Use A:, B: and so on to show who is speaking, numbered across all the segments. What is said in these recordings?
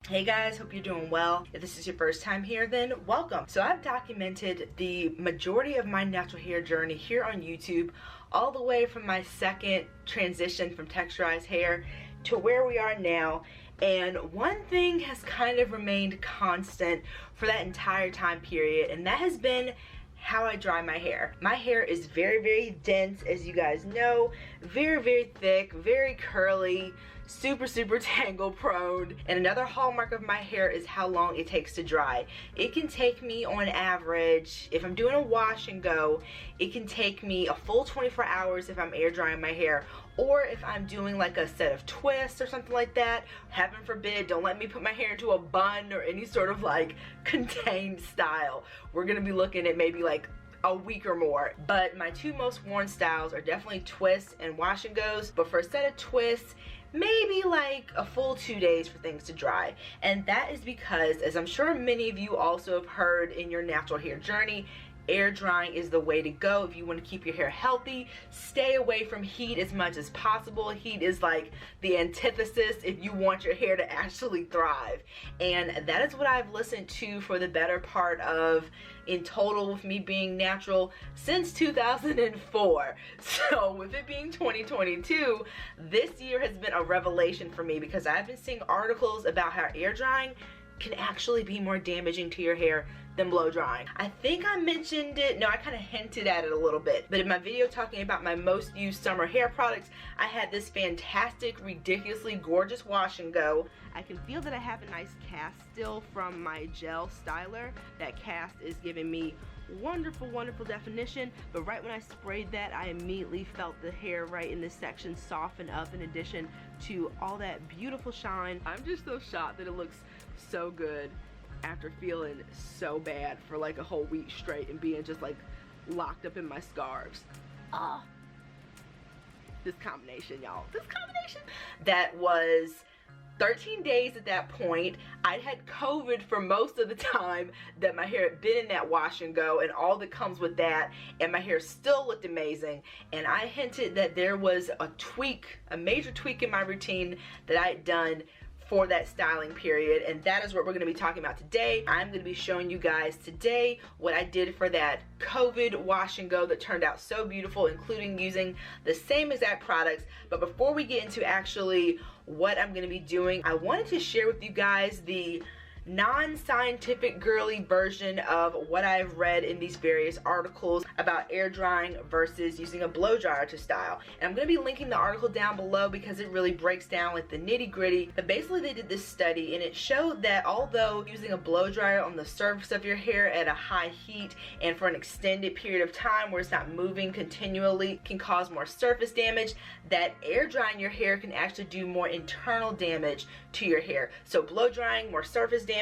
A: Hey guys, hope you're doing well. If this is your first time here, then welcome. So I've documented the majority of my natural hair journey here on YouTube, all the way from my second transition from texturized hair to where we are now. And one thing has kind of remained constant for that entire time period, and that has been how I dry my hair. My hair is very, very dense, as you guys know, very, very thick, very curly, super, super tangle prone. And another hallmark of my hair is how long it takes to dry. It can take me on average, if I'm doing a wash and go, it can take me a full 24 hours if I'm air drying my hair, or if I'm doing like a set of twists or something like that. Heaven forbid, don't let me put my hair into a bun or any sort of like contained style. We're gonna be looking at maybe like a week or more. But my two most worn styles are definitely twists and wash and goes. But for a set of twists, maybe like a full 2 days for things to dry. And that is because, as I'm sure many of you also have heard in your natural hair journey, air drying is the way to go if you want to keep your hair healthy. Stay away from heat as much as possible. Heat is like the antithesis if you want your hair to actually thrive. And that is what I've listened to for the better part of, in total with me being natural, since 2004. So with it being 2022, this year has been a revelation for me because I've been seeing articles about how air drying can actually be more damaging to your hair than blow drying. I think I mentioned it, no, I kind of hinted at it a little bit, but in my video talking about my most used summer hair products, I had this fantastic, ridiculously gorgeous wash and go. I can feel that I have a nice cast still from my gel styler. That cast is giving me wonderful, wonderful definition, but right when I sprayed that, I immediately felt the hair right in this section soften up in addition to all that beautiful shine. I'm just so shocked that it looks so good after feeling so bad for like a whole week straight and being just like locked up in my scarves. This combination, y'all, this combination. That was 13 days at that point. I'd had COVID for most of the time that my hair had been in that wash and go and all that comes with that, and my hair still looked amazing. And I hinted that there was a tweak, a major tweak in my routine that I had done for that styling period, and that is what we're going to be talking about today. I'm going to be showing you guys today what I did for that COVID wash and go that turned out so beautiful, including using the same exact products. But before we get into actually what I'm going to be doing, I wanted to share with you guys the non-scientific girly version of what I've read in these various articles about air drying versus using a blow dryer to style. And I'm going to be linking the article down below because it really breaks down like the nitty-gritty. But basically they did this study and it showed that although using a blow dryer on the surface of your hair at a high heat and for an extended period of time where it's not moving continually can cause more surface damage, that air drying your hair can actually do more internal damage to your hair. So blow drying, more surface damage,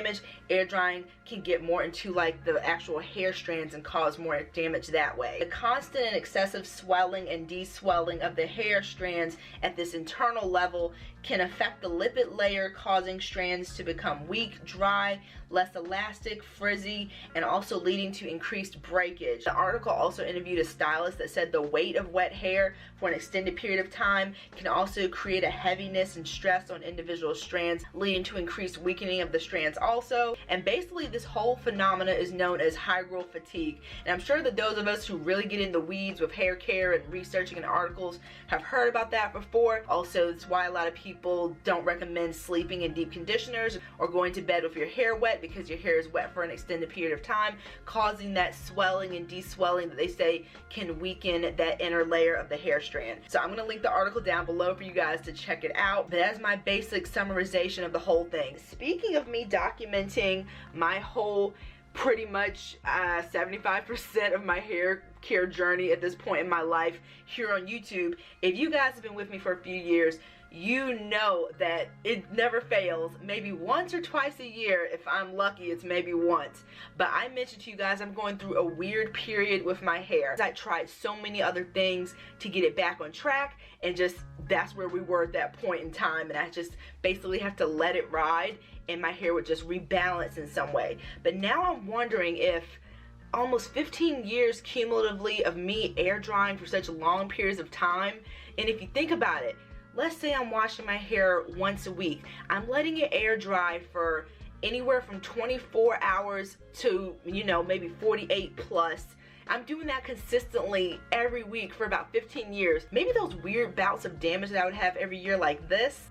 A: air drying can get more into like the actual hair strands and cause more damage that way. The constant and excessive swelling and de-swelling of the hair strands at this internal level can affect the lipid layer, causing strands to become weak, dry, less elastic, frizzy, and also leading to increased breakage. The article also interviewed a stylist that said the weight of wet hair for an extended period of time can also create a heaviness and stress on individual strands, leading to increased weakening of the strands also. And basically this whole phenomena is known as Hygral fatigue. And I'm sure that those of us who really get in the weeds with hair care and researching in articles have heard about that before. Also, it's why a lot of people don't recommend sleeping in deep conditioners or going to bed with your hair wet, because your hair is wet for an extended period of time, causing that swelling and de-swelling that they say can weaken that inner layer of the hair strand. So I'm going to link the article down below for you guys to check it out. But that's my basic summarization of the whole thing. Speaking of me documenting my whole pretty much 75% of my hair care journey at this point in my life here on YouTube, if you guys have been with me for a few years, you know that it never fails. Maybe once or twice a year, if I'm lucky, it's maybe once. But I mentioned to you guys I'm going through a weird period with my hair. I tried so many other things to get it back on track, and just that's where we were at that point in time, and I just basically have to let it ride and my hair would just rebalance in some way. But now I'm wondering if almost 15 years cumulatively of me air drying for such long periods of time, and if you think about it, let's say I'm washing my hair once a week. I'm letting it air dry for anywhere from 24 hours to, you know, maybe 48 plus. I'm doing that consistently every week for about 15 years. Maybe those weird bouts of damage that I would have every year like this,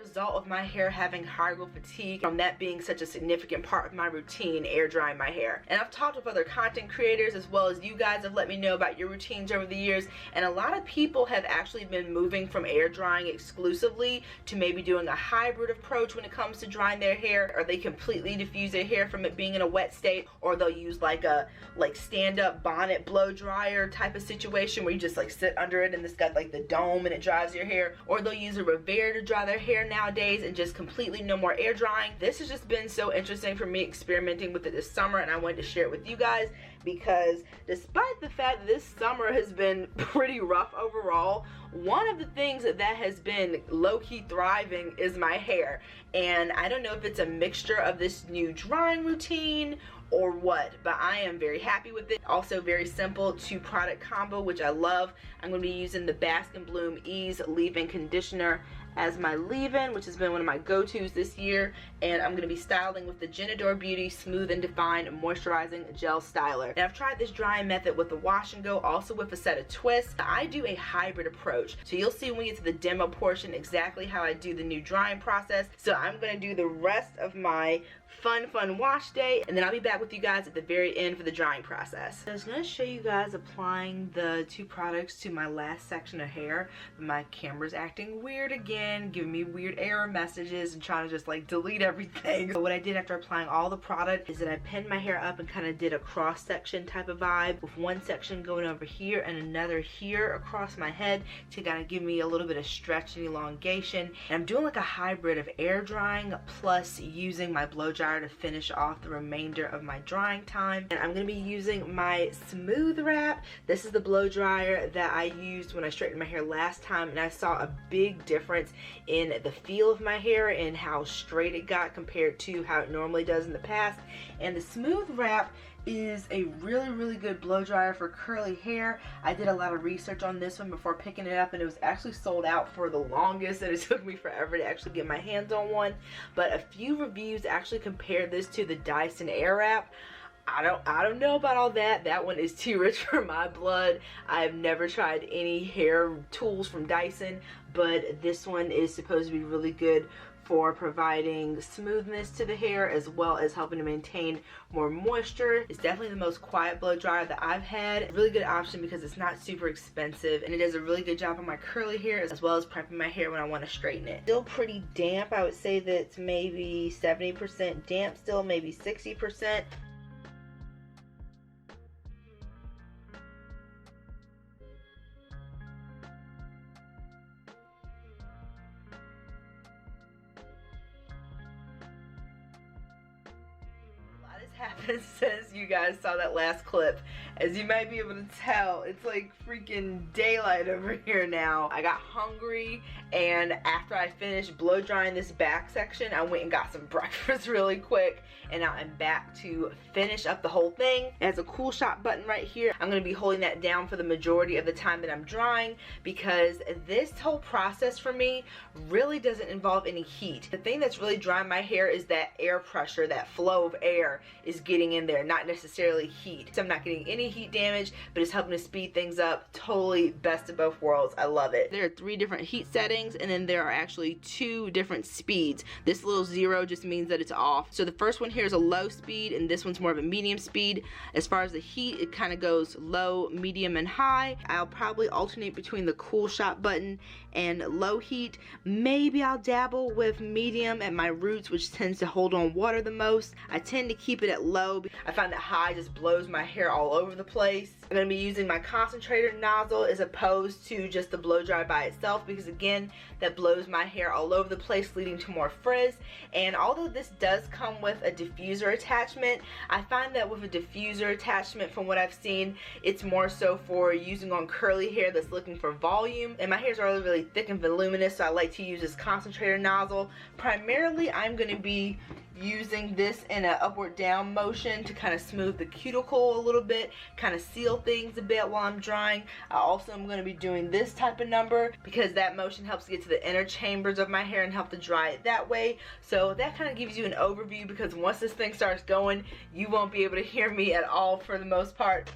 A: result of my hair having Hygral fatigue, from that being such a significant part of my routine, air drying my hair. And I've talked with other content creators, as well as you guys have let me know about your routines over the years, and a lot of people have actually been moving from air drying exclusively to maybe doing a hybrid approach when it comes to drying their hair, or they completely diffuse their hair from it being in a wet state, or they'll use like a stand-up bonnet blow dryer type of situation where you just like sit under it and it's got like the dome and it dries your hair, or they'll use a Revere to dry their hair nowadays and just completely no more air drying. This has just been so interesting for me experimenting with it this summer, and I wanted to share it with you guys because despite the fact that this summer has been pretty rough overall, one of the things that has been low-key thriving is my hair. And I don't know if it's a mixture of this new drying routine or what, but I am very happy with it. Also very simple 2-product combo, which I love. I'm going to be using the Bask and Bloom Ease leave-in conditioner as my leave-in, which has been one of my go-tos this year, and I'm going to be styling with the Genador Beauty Smooth and Defined Moisturizing Gel Styler. Now I've tried this drying method with the wash and go, also with a set of twists. I do a hybrid approach, so you'll see when we get to the demo portion exactly how I do the new drying process. So I'm going to do the rest of my fun wash day, and then I'll be back with you guys at the very end for the drying process. So I was going to show you guys applying the 2 products to my last section of hair. My camera's acting weird again, giving me weird error messages and trying to just like delete everything. So what I did after applying all the product is that I pinned my hair up and kind of did a cross section type of vibe, with one section going over here and another here across my head to kind of give me a little bit of stretch and elongation. And I'm doing like a hybrid of air drying plus using my blow dryer to finish off the remainder of my drying time. And I'm going to be using my Smoothwrap. This is the blow dryer that I used when I straightened my hair last time, and I saw a big difference in the feel of my hair and how straight it got compared to how it normally does in the past. And the Smoothwrap is a really good blow dryer for curly hair. I did a lot of research on this one before picking it up, and it was actually sold out for the longest, and it took me forever to actually get my hands on one. But a few reviews actually compared this to the Dyson Airwrap. I don't know about all that. That one is too rich for my blood. I've never tried any hair tools from Dyson, but this one is supposed to be really good for providing smoothness to the hair as well as helping to maintain more moisture. It's definitely the most quiet blow dryer that I've had. Really good option because it's not super expensive, and it does a really good job on my curly hair as well as prepping my hair when I want to straighten it. Still pretty damp. I would say that it's maybe 70% damp still, maybe 60%. Happened since you guys saw that last clip. As you might be able to tell, it's like freaking daylight over here now. I got hungry, and after I finished blow drying this back section, I went and got some breakfast really quick, and now I'm back to finish up the whole thing. It has a cool shot button right here. I'm going to be holding that down for the majority of the time that I'm drying, because this whole process for me really doesn't involve any heat. The thing that's really drying my hair is that air pressure, that flow of air is getting in there, not necessarily heat. So I'm not getting any heat damage, but it's helping to speed things up. Totally best of both worlds. I love it. There are 3 different heat settings, and then there are actually 2 different speeds. This little 0 just means that it's off. So the first one here is a low speed, and this one's more of a medium speed. As far as the heat, it kind of goes low, medium, and high. I'll probably alternate between the cool shot button and low heat. Maybe I'll dabble with medium at my roots, which tends to hold on water the most. I tend to keep it at low. I find that high just blows my hair all over the place. I'm going to be using my concentrator nozzle as opposed to just the blow dry by itself, because again, that blows my hair all over the place, leading to more frizz. And although this does come with a diffuser attachment, I find that with a diffuser attachment, from what I've seen, it's more so for using on curly hair that's looking for volume. And my hair is already really thick and voluminous, so I like to use this concentrator nozzle. Primarily, I'm going to be using this in an upward down motion to kind of smooth the cuticle a little bit, kind of seal things a bit while I'm drying. I also am going to be doing this type of number because that motion helps to get to the inner chambers of my hair and help to dry it that way. So that kind of gives you an overview, because once this thing starts going, you won't be able to hear me at all for the most part.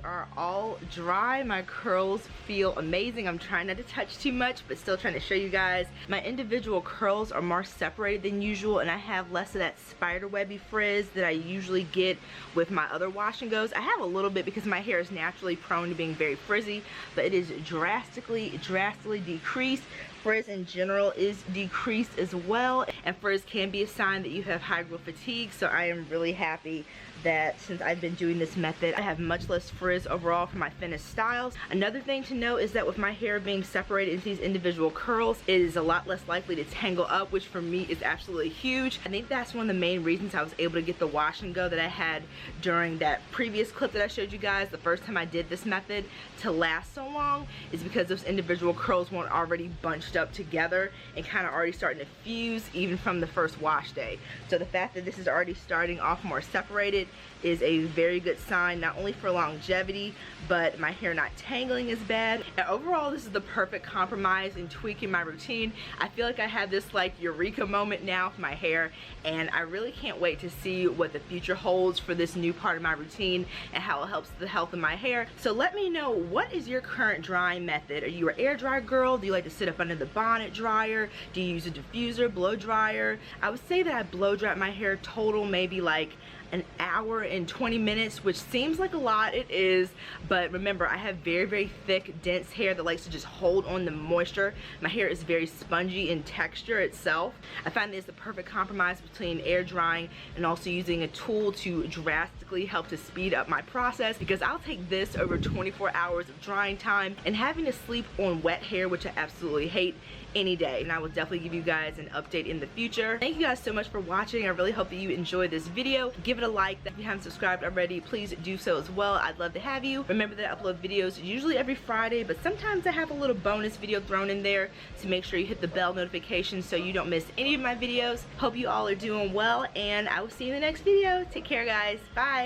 A: Are all dry. My curls feel amazing. I'm trying not to touch too much, but still trying to show you guys. My individual curls are more separated than usual, and I have less of that spider webby frizz that I usually get with my other wash and goes. I have a little bit because my hair is naturally prone to being very frizzy, but it is drastically decreased. Frizz in general is decreased as well, and frizz can be a sign that you have hygral fatigue, so I am really happy that since I've been doing this method, I have much less frizz overall for my thinnest styles. Another thing to note is that with my hair being separated into these individual curls, it is a lot less likely to tangle up, which for me is absolutely huge. I think that's one of the main reasons I was able to get the wash and go that I had during that previous clip that I showed you guys the first time I did this method to last so long, is because those individual curls weren't already bunched up together and kind of already starting to fuse even from the first wash day. So the fact that this is already starting off more separated is a very good sign, not only for longevity, but my hair not tangling as bad. And overall, this is the perfect compromise in tweaking my routine. I feel like I have this like eureka moment now for my hair, and I really can't wait to see what the future holds for this new part of my routine and how it helps the health of my hair. So let me know, what is your current drying method? Are you an air dry girl? Do you like to sit up under the bonnet dryer? Do you use a diffuser, blow dryer? I would say that I blow dry my hair total maybe like an hour and 20 minutes, which seems like a lot. It is, but remember, I have very thick, dense hair that likes to just hold on the moisture. My hair is very spongy in texture itself. I find this the perfect compromise between air drying and also using a tool to drastically help to speed up my process, because I'll take this over 24 hours of drying time and having to sleep on wet hair, which I absolutely hate, any day. And I will definitely give you guys an update in the future. Thank you guys so much for watching. I really hope that you enjoyed this video. Give it a like. If you haven't subscribed already, please do so as well. I'd love to have you. Remember that I upload videos usually every Friday, but sometimes I have a little bonus video thrown in there, so make sure you hit the bell notification so you don't miss any of my videos. Hope you all are doing well, and I will see you in the next video. Take care, guys. Bye.